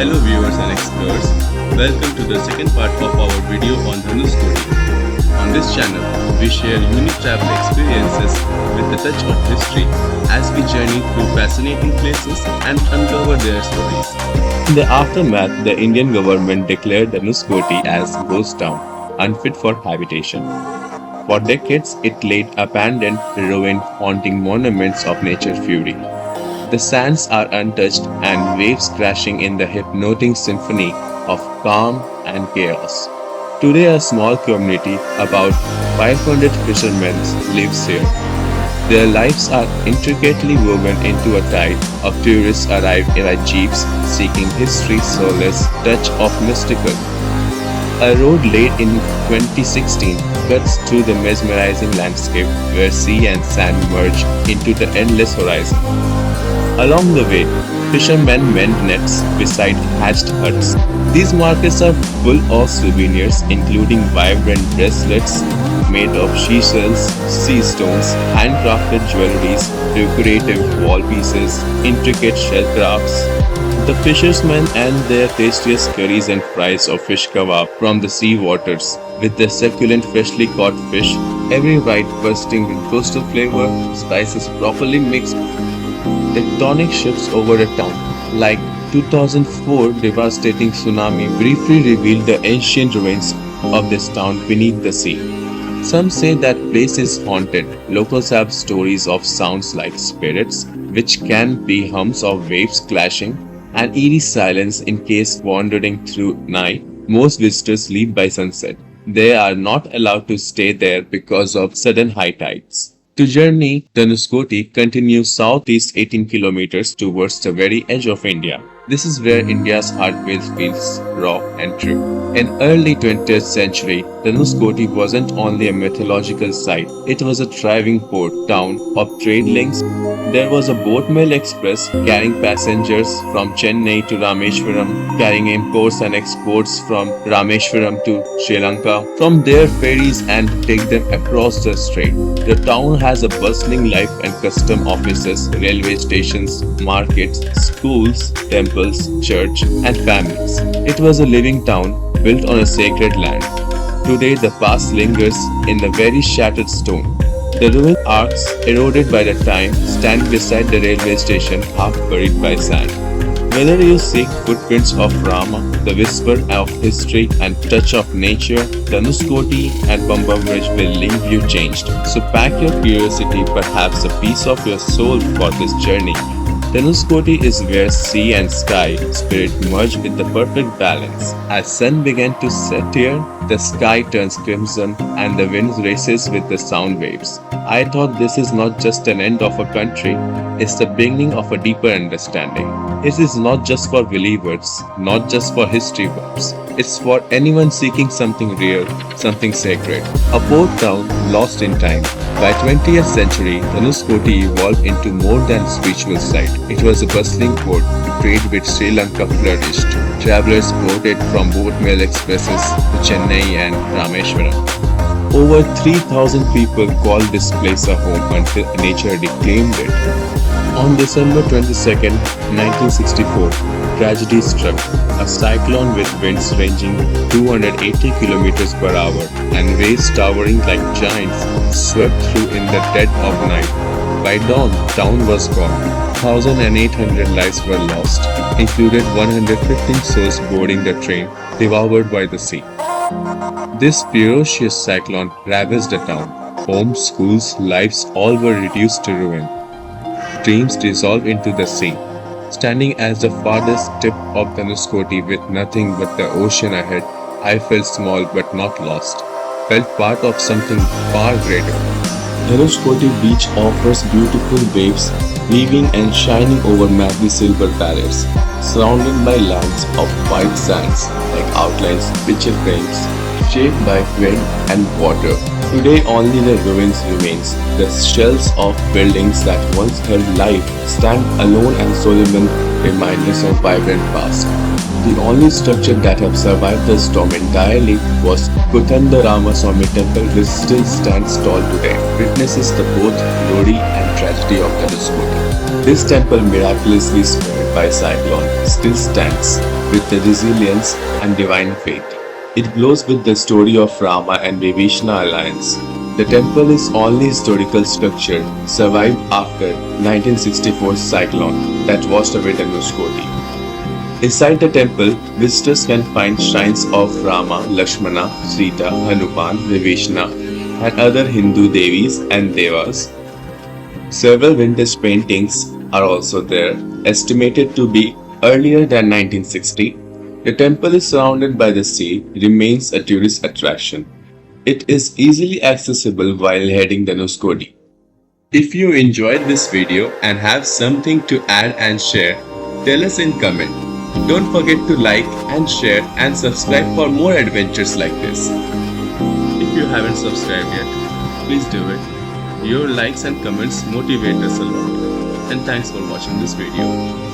Hello viewers and explorers, welcome to the second part of our video on Dhanushkodi. On this channel, we share unique travel experiences with a touch of history as we journey through fascinating places and uncover their stories. In the aftermath, the Indian government declared Dhanushkodi as ghost town, unfit for habitation. For decades, it laid abandoned, ruined, haunting monuments of nature fury. The sands are untouched and waves crashing in the hypnotic symphony of calm and chaos. Today, a small community, about 500 fishermen, lives here. Their lives are intricately woven into a tide of tourists arrive in jeeps seeking history, solace, touch of mystical. A road laid in 2016 cuts through the mesmerizing landscape where sea and sand merge into the endless horizon. Along the way, fishermen mend nets beside hatched huts. These markets are full of souvenirs including vibrant bracelets made of seashells, sea stones, handcrafted jewelries, decorative wall pieces, intricate shell crafts. The fishermen and their tastiest curries and fries of fish kebab from the sea waters, with the succulent freshly caught fish, every bite bursting with coastal flavor, spices properly mixed. Tectonic shifts over a town, like 2004 devastating tsunami, briefly revealed the ancient ruins of this town beneath the sea. Some say that place is haunted. Locals have stories of sounds like spirits, which can be hums of waves clashing, and eerie silence in case wandering through night. Most visitors leave by sunset. They are not allowed to stay there because of sudden high tides. To journey, Dhanushkodi continues southeast 18 kilometers towards the very edge of India. This is where India's heartbeat feels raw and true. In early 20th century, Dhanushkodi wasn't only a mythological site, it was a thriving port town of trade links. There was a boat mail express carrying passengers from Chennai to Rameshwaram, carrying imports and exports from Rameshwaram to Sri Lanka. From there, ferries and take them across the strait. The town has a bustling life and custom offices, railway stations, markets, schools, temples, church, and families. It was a living town built on a sacred land. Today, the past lingers in the very shattered stone. The ruined arcs, eroded by the time, stand beside the railway station, half buried by sand. Whether you seek footprints of Rama, the whisper of history and touch of nature, Dhanushkodi and Pamba Bridge will leave you changed. So pack your curiosity, perhaps a piece of your soul for this journey. Dhanushkodi is where sea and sky spirit merge with the perfect balance. As sun began to set here, the sky turns crimson and the wind races with the sound waves. I thought this is not just an end of a country, it's the beginning of a deeper understanding. It is not just for believers, not just for history buffs. It's for anyone seeking something real, something sacred. A port town lost in time. By 20th century, Dhanushkodi evolved into more than a spiritual site. It was a bustling port. Trade with Sri Lanka flourished. Travelers boarded from boat mail expresses to Chennai and Rameshwaram. Over 3,000 people called this place a home until nature reclaimed it. On December 22, 1964, tragedy struck. A cyclone with winds ranging 280 kilometers per hour and waves towering like giants swept through in the dead of night. By dawn, town was gone. 1,800 lives were lost, included 115 souls boarding the train, devoured by the sea. This ferocious cyclone ravaged the town. Homes, schools, lives all were reduced to ruin. Dreams dissolved into the sea. Standing at the farthest tip of Dhanushkodi with nothing but the ocean ahead, I felt small but not lost. Felt part of something far greater. Dhanushkodi beach offers beautiful waves, weaving and shining over mappy silver barriers, surrounded by lines of white sands like outlines picture frames, shaped by wind and water. Today only the ruins remains. The shells of buildings that once held life stand alone and solemn reminders of vibrant past. The only structure that have survived the storm entirely was Kutanda Ramaswamy Temple, which still stands tall today. Witnesses the both glory and tragedy of Dhanushkodi. This temple, miraculously spared by cyclone, still stands, with the resilience and divine faith. It glows with the story of Rama and Vibhishana alliance. The temple is only historical structure survived after 1964 cyclone that washed away Dhanushkodi. Inside the temple, visitors can find shrines of Rama, Lakshmana, Sita, Hanuman, Vibhishana, and other Hindu devis and devas. Several vintage paintings are also there, estimated to be earlier than 1960. The temple is surrounded by the sea, remains a tourist attraction. It is easily accessible while heading Dhanushkodi. If you enjoyed this video and have something to add and share, tell us in comment. Don't forget to like and share and subscribe for more adventures like this. If you haven't subscribed yet, please do it. Your likes and comments motivate us a lot. And thanks for watching this video.